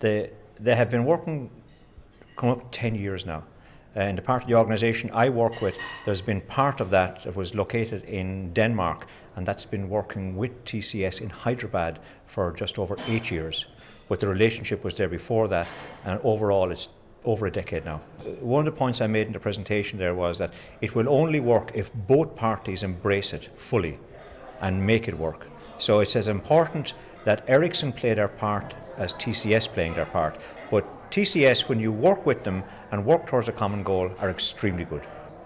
They have been working coming up 10 years now. And the part of the organisation I work with, there's been part of that was located in Denmark, and that's been working with TCS in Hyderabad for just over 8 years. But the relationship was there before that, and overall it's over a decade now. One of the points I made in the presentation there was that it will only work if both parties embrace it fully and make it work. So it's as important that Ericsson play their part as TCS playing their part. But TCS, when you work with them and work towards a common goal, are extremely good.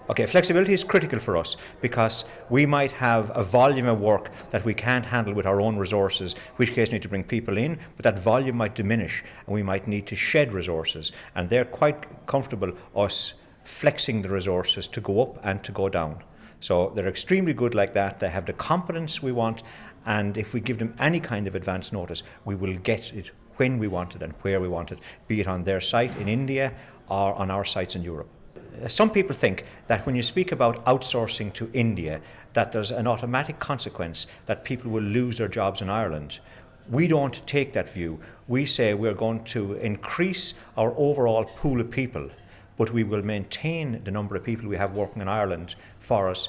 Okay, flexibility is critical for us because we might have a volume of work that we can't handle with our own resources, in which case we need to bring people in, but that volume might diminish and we might need to shed resources. And they're quite comfortable us flexing the resources to go up and to go down. So they're extremely good like that. They have the competence we want, and if we give them any kind of advance notice, we will get it when we want it and where we want it, be it on their site in India or on our sites in Europe. Some people think that when you speak about outsourcing to India, that there's an automatic consequence that people will lose their jobs in Ireland. We don't take that view. We say we're going to increase our overall pool of people, but we will maintain the number of people we have working in Ireland for us,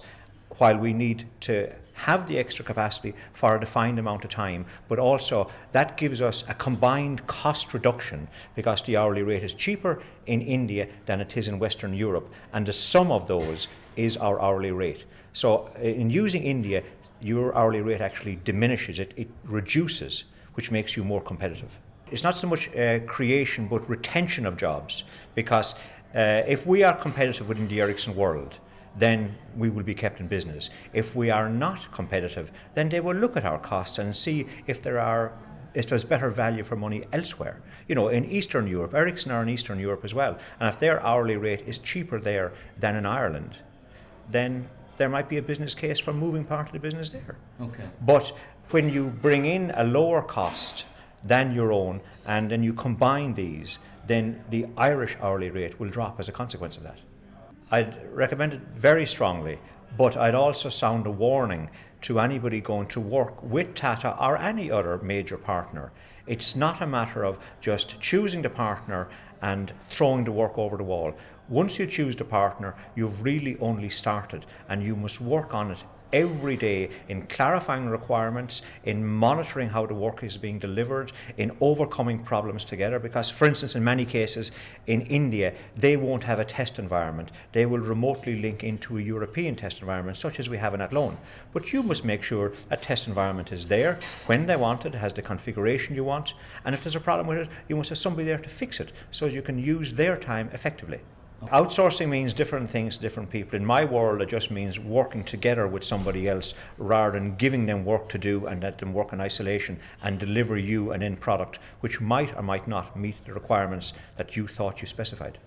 while we need to have the extra capacity for a defined amount of time, but also that gives us a combined cost reduction because the hourly rate is cheaper in India than it is in Western Europe, and the sum of those is our hourly rate. So in using India, your hourly rate actually diminishes, it reduces, which makes you more competitive. It's not so much creation but retention of jobs, because if we are competitive within the Ericsson world, then we will be kept in business. If we are not competitive, then they will look at our costs and see if there's better value for money elsewhere. You know, in Eastern Europe, Ericsson are in Eastern Europe as well, and if their hourly rate is cheaper there than in Ireland, then there might be a business case for moving part of the business there. Okay. But when you bring in a lower cost than your own, and then you combine these, then the Irish hourly rate will drop as a consequence of that. I'd recommend it very strongly, but I'd also sound a warning to anybody going to work with Tata or any other major partner. It's not a matter of just choosing the partner and throwing the work over the wall. Once you choose the partner, you've really only started, and you must work on it every day in clarifying requirements, in monitoring how the work is being delivered, in overcoming problems together. Because, for instance, in many cases in India, they won't have a test environment. They will remotely link into a European test environment, such as we have in Athlone. But you must make sure that test environment is there when they want it, has the configuration you want, and if there's a problem with it, you must have somebody there to fix it so you can use their time effectively. Outsourcing means different things to different people. In my world, it just means working together with somebody else rather than giving them work to do and let them work in isolation and deliver you an end product which might or might not meet the requirements that you thought you specified.